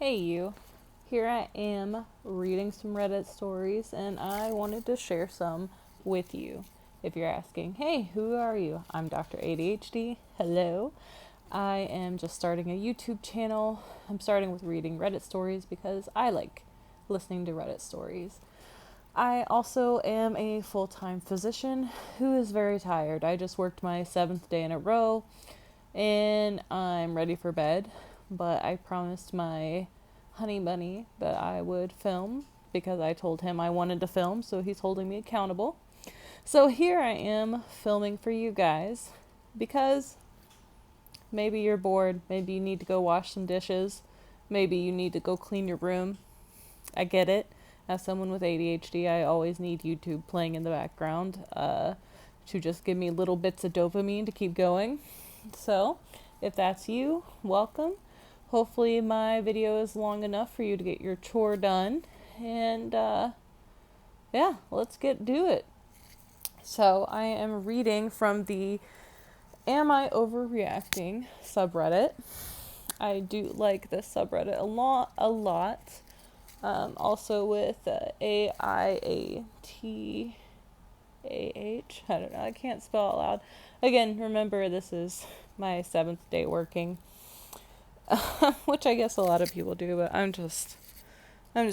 Hey you, here I am reading some Reddit stories and I wanted to share some with you. If you're asking, hey, who are you? I'm Dr. ADHD. Hello. I am just starting a YouTube channel. I'm starting with reading Reddit stories because I like listening to Reddit stories. I also am a full-time physician who is very tired. I just worked my 7th day in a row and I'm ready for bed, but I promised my honey bunny that I would film because I told him I wanted to film, so he's holding me accountable. So here I am filming for you guys because maybe you're bored, maybe you need to go wash some dishes, maybe you need to go clean your room. I get it. As someone with ADHD, I always need YouTube playing in the background to just give me little bits of dopamine to keep going. So, if that's you, welcome. Hopefully my video is long enough for you to get your chore done. And yeah, let's do it. So, I am reading from the AmIOverreacting subreddit. I do like this subreddit a lot. Also with AIATAH. I don't know. I can't spell out loud. Again, remember this is my 7th day working, which I guess a lot of people do, but I'm just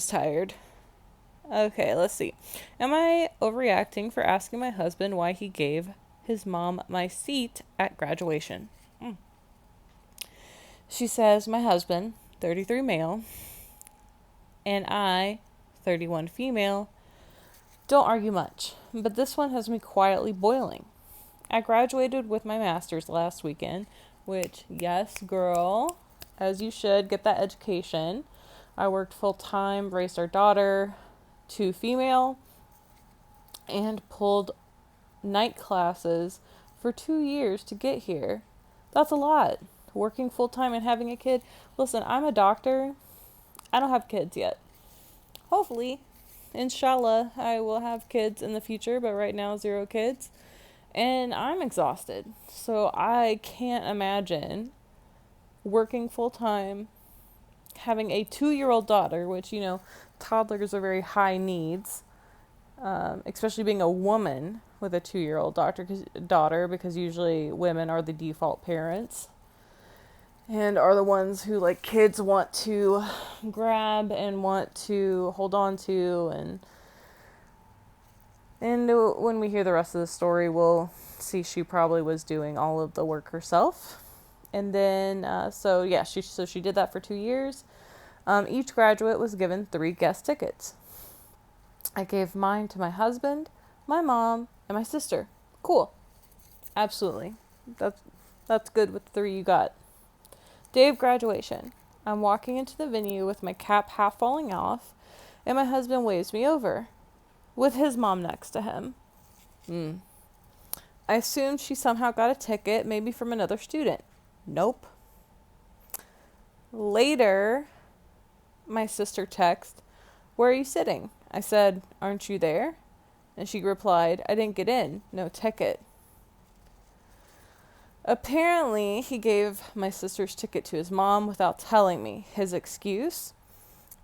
tired. Okay, let's see. Am I overreacting for asking my husband why he gave his mom my seat at graduation? She says, my husband, 33 male, and I, 31 female, don't argue much, but this one has me quietly boiling. I graduated with my master's last weekend, which, yes, girl, as you should, get that education. I worked full-time, raised our daughter, 2 female, and pulled night classes for 2 years to get here. That's a lot. Working full-time and having a kid. Listen, I'm a doctor. I don't have kids yet. Hopefully, inshallah, I will have kids in the future, but right now, 0 kids. And I'm exhausted. So I can't imagine working full-time, having a 2-year-old daughter, which, toddlers are very high needs, especially being a woman with a 2-year-old daughter, because usually women are the default parents and are the ones who kids want to grab and want to hold on to, and when we hear the rest of the story, we'll see she probably was doing all of the work herself. And then she did that for 2 years. Each graduate was given 3 guest tickets. I gave mine to my husband, my mom, and my sister. Cool. Absolutely. That's good with the 3 you got. Day of graduation. I'm walking into the venue with my cap half falling off, and my husband waves me over, with his mom next to him. I assumed she somehow got a ticket, maybe from another student. Nope. Later, my sister texted, "Where are you sitting?" I said, "Aren't you there?" And she replied, "I didn't get in. No ticket." Apparently, he gave my sister's ticket to his mom without telling me. His excuse?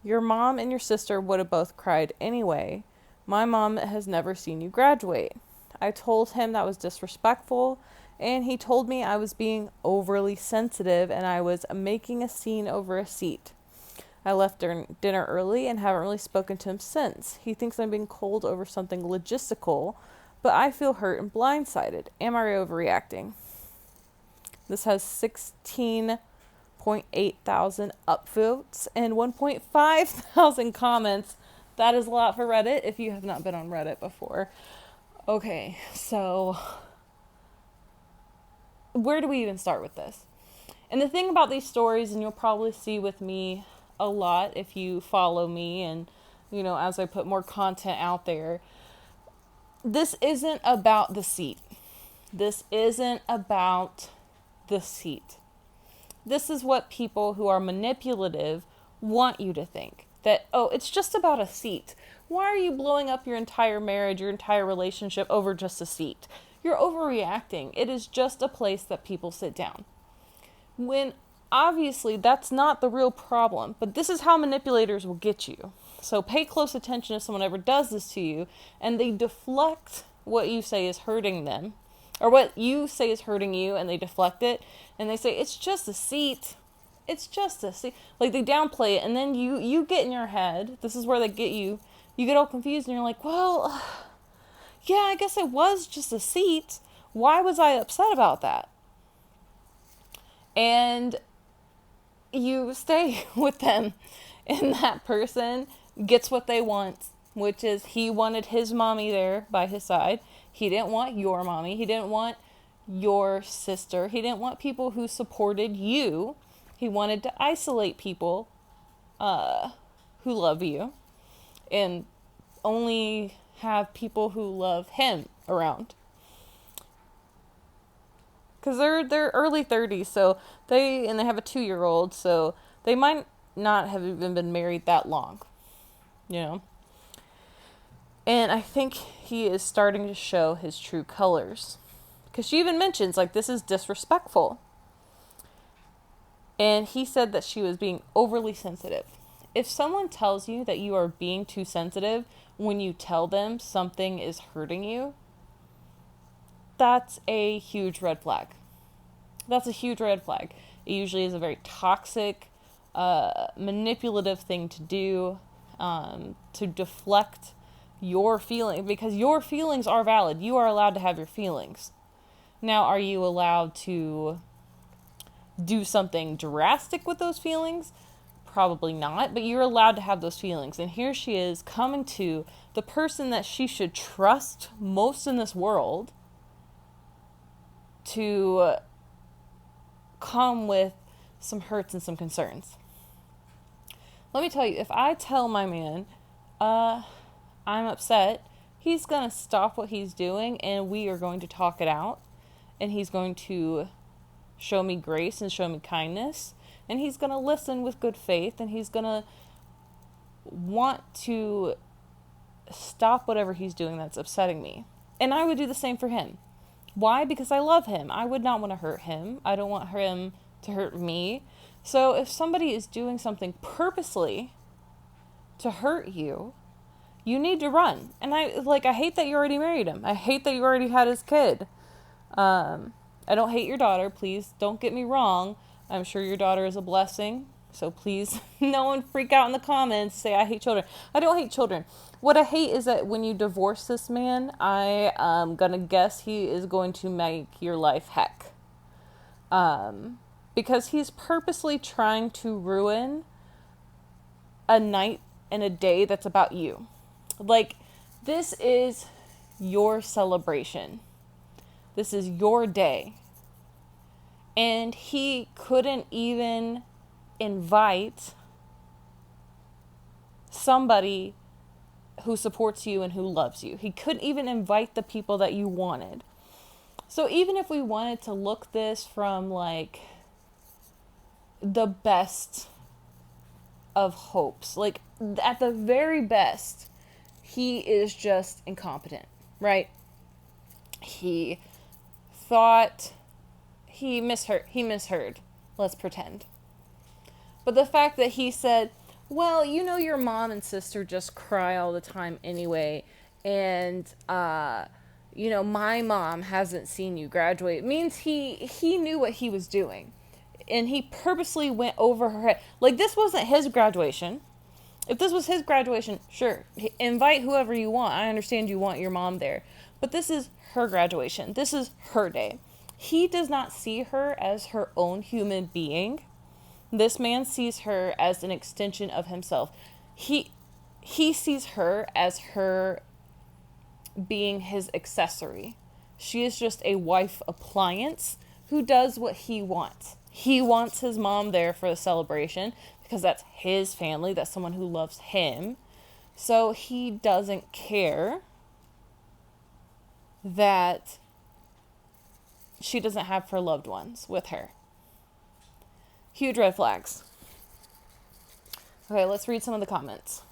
Your mom and your sister would have both cried anyway. My mom has never seen you graduate. I told him that was disrespectful, and he told me I was being overly sensitive and I was making a scene over a seat. I left during dinner early and haven't really spoken to him since. He thinks I'm being cold over something logistical, but I feel hurt and blindsided. Am I overreacting? This has 16.8 thousand upvotes and 1.5 thousand comments. That is a lot for Reddit if you have not been on Reddit before. Okay, so where do we even start with this? And the thing about these stories, and you'll probably see with me a lot if you follow me and, as I put more content out there, this isn't about the seat. This isn't about the seat. This is what people who are manipulative want you to think. That, it's just about a seat. Why are you blowing up your entire marriage, your entire relationship over just a seat? You're overreacting. It is just a place that people sit down. When obviously that's not the real problem, but this is how manipulators will get you. So pay close attention if someone ever does this to you and they deflect what you say is hurting them, or what you say is hurting you, and they deflect it and they say, it's just a seat. It's just a seat. Like, they downplay it, and then you get in your head. This is where they get you. You get all confused and you're like, well, yeah, I guess it was just a seat. Why was I upset about that? And you stay with them, and that person gets what they want, which is he wanted his mommy there by his side. He didn't want your mommy. He didn't want your sister. He didn't want people who supported you. He wanted to isolate people who love you and only have people who love him around. Because they're early 30s, so they have a 2-year-old, so they might not have even been married that long, you know. And I think he is starting to show his true colors. Because she even mentions, like, this is disrespectful. And he said that she was being overly sensitive. If someone tells you that you are being too sensitive when you tell them something is hurting you, that's a huge red flag. That's a huge red flag. It usually is a very toxic, manipulative thing to do, to deflect your feelings, because your feelings are valid. You are allowed to have your feelings. Now, are you allowed to do something drastic with those feelings? Probably not, but you're allowed to have those feelings. And here she is coming to the person that she should trust most in this world to come with some hurts and some concerns. Let me tell you, if I tell my man, I'm upset, he's going to stop what he's doing and we are going to talk it out. And he's going to show me grace and show me kindness. And he's going to listen with good faith. And he's going to want to stop whatever he's doing that's upsetting me. And I would do the same for him. Why? Because I love him. I would not want to hurt him. I don't want him to hurt me. So if somebody is doing something purposely to hurt you, you need to run. And I hate that you already married him. I hate that you already had his kid. I don't hate your daughter. Please don't get me wrong. I'm sure your daughter is a blessing. So please, no one freak out in the comments, say I hate children. I don't hate children. What I hate is that when you divorce this man, I am going to guess he is going to make your life heck. Because he's purposely trying to ruin a night and a day that's about you. Like, this is your celebration. This is your day. And he couldn't even invite somebody who supports you and who loves you. He couldn't even invite the people that you wanted. So even if we wanted to look this from like the best of hopes, like at the very best, he is just incompetent, right? He thought he misheard. Let's pretend. But the fact that he said, well, you know, your mom and sister just cry all the time anyway. And, you know, my mom hasn't seen you graduate. Means he knew what he was doing. And he purposely went over her head. Like, this wasn't his graduation. If this was his graduation, sure, invite whoever you want. I understand you want your mom there. But this is her graduation. This is her day. He does not see her as her own human being. This man sees her as an extension of himself. He sees her as her being his accessory. She is just a wife appliance who does what he wants. He wants his mom there for the celebration because that's his family. That's someone who loves him. So he doesn't care that she doesn't have her loved ones with her. Huge red flags. Okay, let's read some of the comments.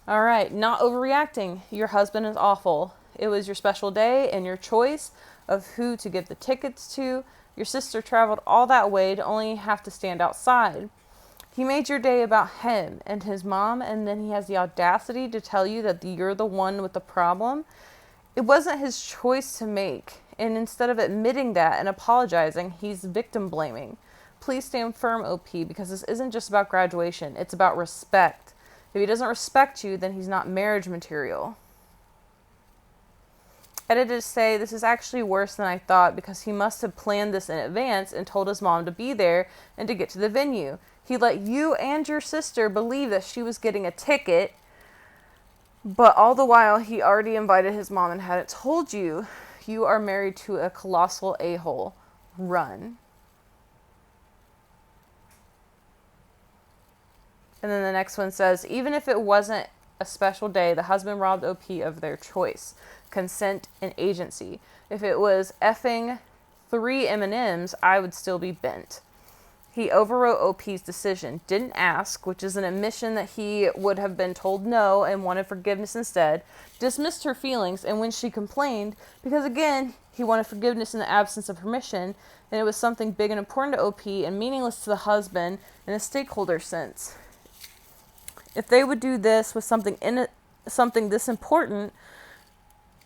All right, not overreacting. Your husband is awful. It was your special day and your choice of who to give the tickets to. Your sister traveled all that way to only have to stand outside. He made your day about him and his mom, and then he has the audacity to tell you that you're the one with the problem. It wasn't his choice to make, and instead of admitting that and apologizing, he's victim blaming. Please stand firm, OP, because this isn't just about graduation. It's about respect. If he doesn't respect you, then he's not marriage material. Editors say this is actually worse than I thought because he must have planned this in advance and told his mom to be there and to get to the venue. He let you and your sister believe that she was getting a ticket, but all the while he already invited his mom and hadn't told you. You are married to a colossal a-hole. Run. And then the next one says, even if it wasn't a special day, the husband robbed OP of their choice, consent, and agency. If it was effing 3 M&Ms, I would still be bent. He overwrote OP's decision, didn't ask, which is an admission that he would have been told no and wanted forgiveness instead, dismissed her feelings, and when she complained, because again, he wanted forgiveness in the absence of permission, and it was something big and important to OP and meaningless to the husband in a stakeholder sense. If they would do this with something this important,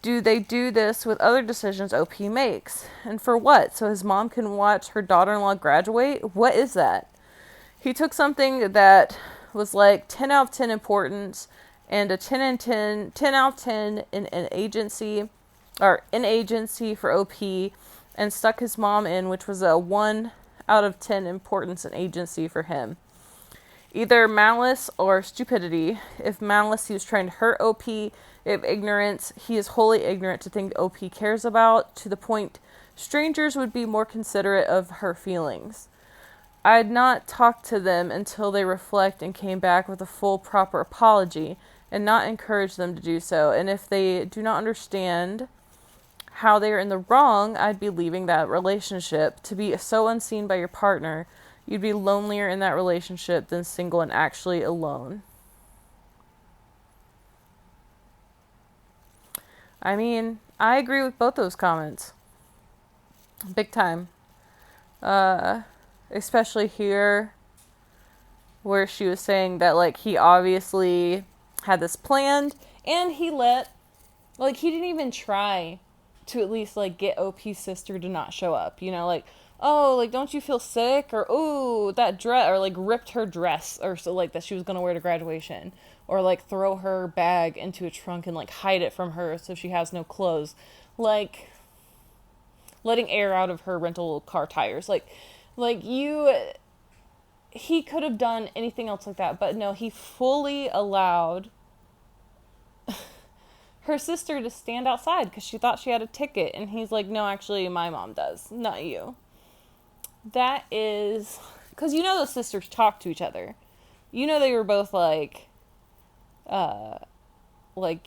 do they do this with other decisions OP makes? And for what? So his mom can watch her daughter-in-law graduate? What is that? He took something that was like 10 out of 10 importance and a 10 out of 10 in an agency, or in agency for OP, and stuck his mom in, which was a 1 out of 10 importance and agency for him. Either malice or stupidity. If malice, he was trying to hurt OP. If ignorance, he is wholly ignorant to think OP cares about, to the point strangers would be more considerate of her feelings. I'd not talk to them until they reflect and came back with a full, proper apology, and not encourage them to do so. And if they do not understand how they are in the wrong, I'd be leaving that relationship. To be so unseen by your partner, you'd be lonelier in that relationship than single and actually alone. I mean, I agree with both those comments. Big time. Especially here, where she was saying that, like, he obviously had this planned, and he didn't even try to at least, like, get OP's sister to not show up. You know, like, oh, like, don't you feel sick? Or, oh, that dress, or, like, ripped her dress, or so, like, that she was going to wear to graduation. Or, like, throw her bag into a trunk and, like, hide it from her so she has no clothes. Like, letting air out of her rental car tires. He could have done anything else like that. But no, he fully allowed her sister to stand outside because she thought she had a ticket. And he's like, no, actually, my mom does, not you. That is... Because you know those sisters talk to each other. You know they were both like,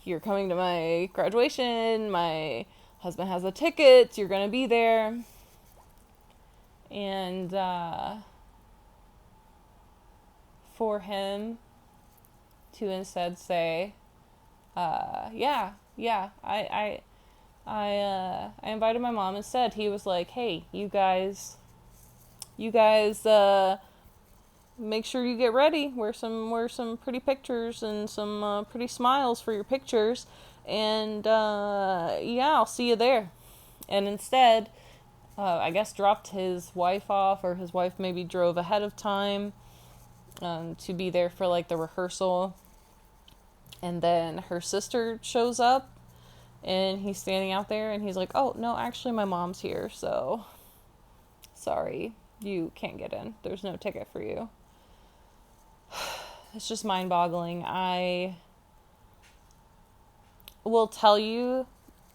you're coming to my graduation, my husband has the tickets, you're going to be there. And, for him to instead say, I invited my mom instead. He was like, hey, you guys, make sure you get ready. Wear some pretty pictures and some pretty smiles for your pictures. And I'll see you there. And instead, I guess dropped his wife off, or his wife maybe drove ahead of time to be there for like the rehearsal. And then her sister shows up, and he's standing out there, and he's like, oh, no, actually my mom's here, so sorry, you can't get in. There's no ticket for you. It's just mind-boggling. I will tell you,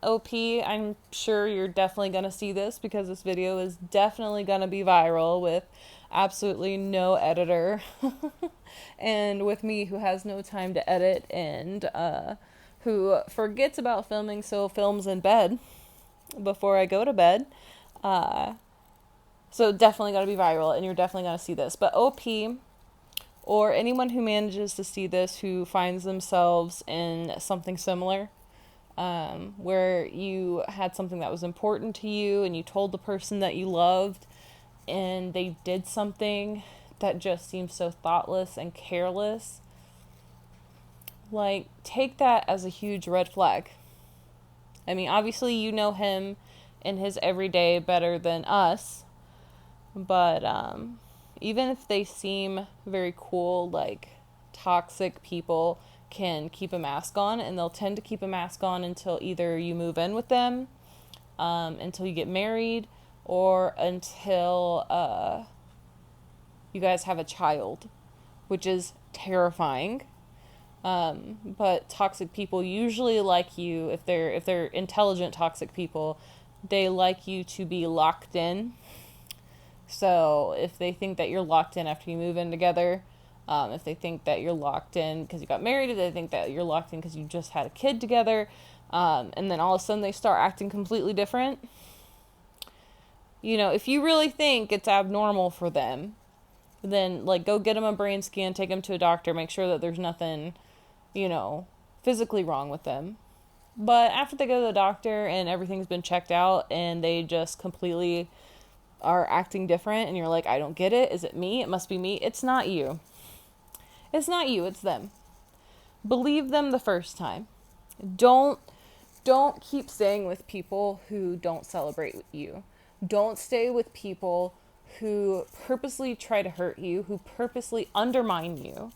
OP, I'm sure you're definitely going to see this because this video is definitely going to be viral with absolutely no editor and with me who has no time to edit and who forgets about filming, so films in bed before I go to bed. So definitely going to be viral, and you're definitely going to see this. But OP, or anyone who manages to see this who finds themselves in something similar, where you had something that was important to you and you told the person that you loved and they did something that just seems so thoughtless and careless, like, take that as a huge red flag. I mean, obviously you know him in his everyday better than us, but even if they seem very cool, like, toxic people can keep a mask on, and they'll tend to keep a mask on until either you move in with them, until you get married, or until you guys have a child, which is terrifying. But toxic people usually like you, if they're intelligent toxic people, they like you to be locked in. So if they think that you're locked in after you move in together, if they think that you're locked in because you got married, if they think that you're locked in because you just had a kid together, and then all of a sudden they start acting completely different, if you really think it's abnormal for them, then, like, go get them a brain scan, take them to a doctor, make sure that there's nothing, physically wrong with them. But after they go to the doctor and everything's been checked out and they just completely are acting different and you're like, I don't get it. Is it me? It must be me. It's not you. It's not you. It's them. Believe them the first time. Don't keep staying with people who don't celebrate you. Don't stay with people who purposely try to hurt you, who purposely undermine you.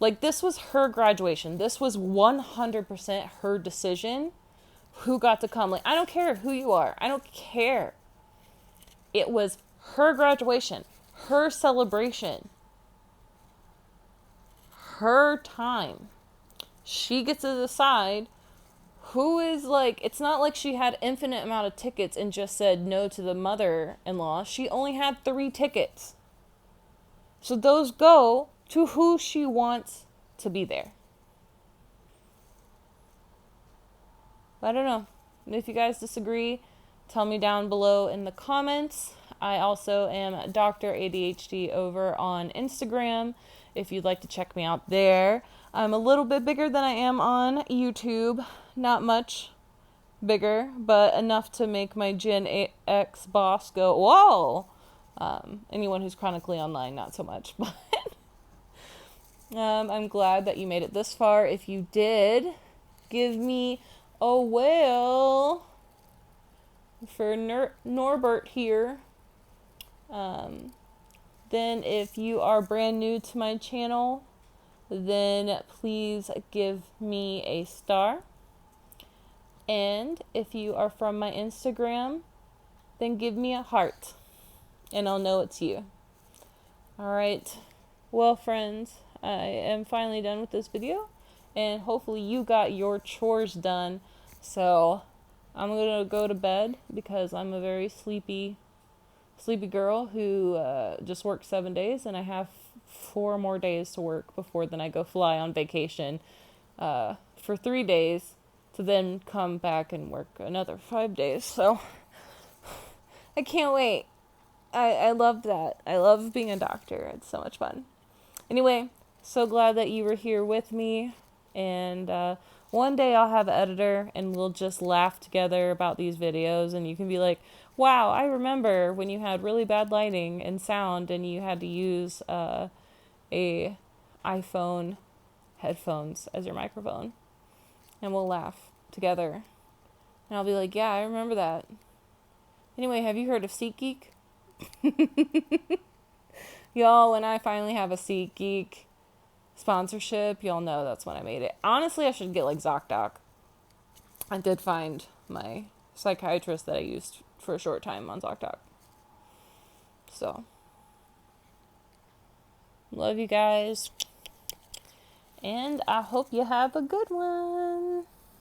Like, this was her graduation. This was 100% her decision. Who got to come? Like, I don't care who you are. I don't care. It was her graduation, her celebration, her time. She gets to decide who is, like, it's not like she had infinite amount of tickets and just said no to the mother-in-law. She only had 3 tickets. So those go to who she wants to be there. I don't know. If you guys disagree, tell me down below in the comments. I also am Dr. ADHD over on Instagram, if you'd like to check me out there. I'm a little bit bigger than I am on YouTube. Not much bigger, but enough to make my Gen X boss go, whoa! Anyone who's chronically online, not so much. But I'm glad that you made it this far. If you did, give me a whale for Norbert here. Then if you are brand new to my channel, then please give me a star. And if you are from my Instagram, then give me a heart, and I'll know it's you. Alright, well, friends, I am finally done with this video, and hopefully you got your chores done. So I'm going to go to bed because I'm a very sleepy girl who just worked 7 days, and I have 4 more days to work before then I go fly on vacation for 3 days to then come back and work another 5 days. So I can't wait. I love that. I love being a doctor. It's so much fun. Anyway, so glad that you were here with me, and one day I'll have an editor and we'll just laugh together about these videos, and you can be like, wow, I remember when you had really bad lighting and sound and you had to use a iPhone headphones as your microphone, and we'll laugh together. And I'll be like, yeah, I remember that. Anyway, have you heard of SeatGeek? Y'all, when I finally have a SeatGeek sponsorship, y'all know that's when I made it. Honestly, I should get like ZocDoc. I did find my psychiatrist that I used for a short time on ZocDoc. So, love you guys, and I hope you have a good one.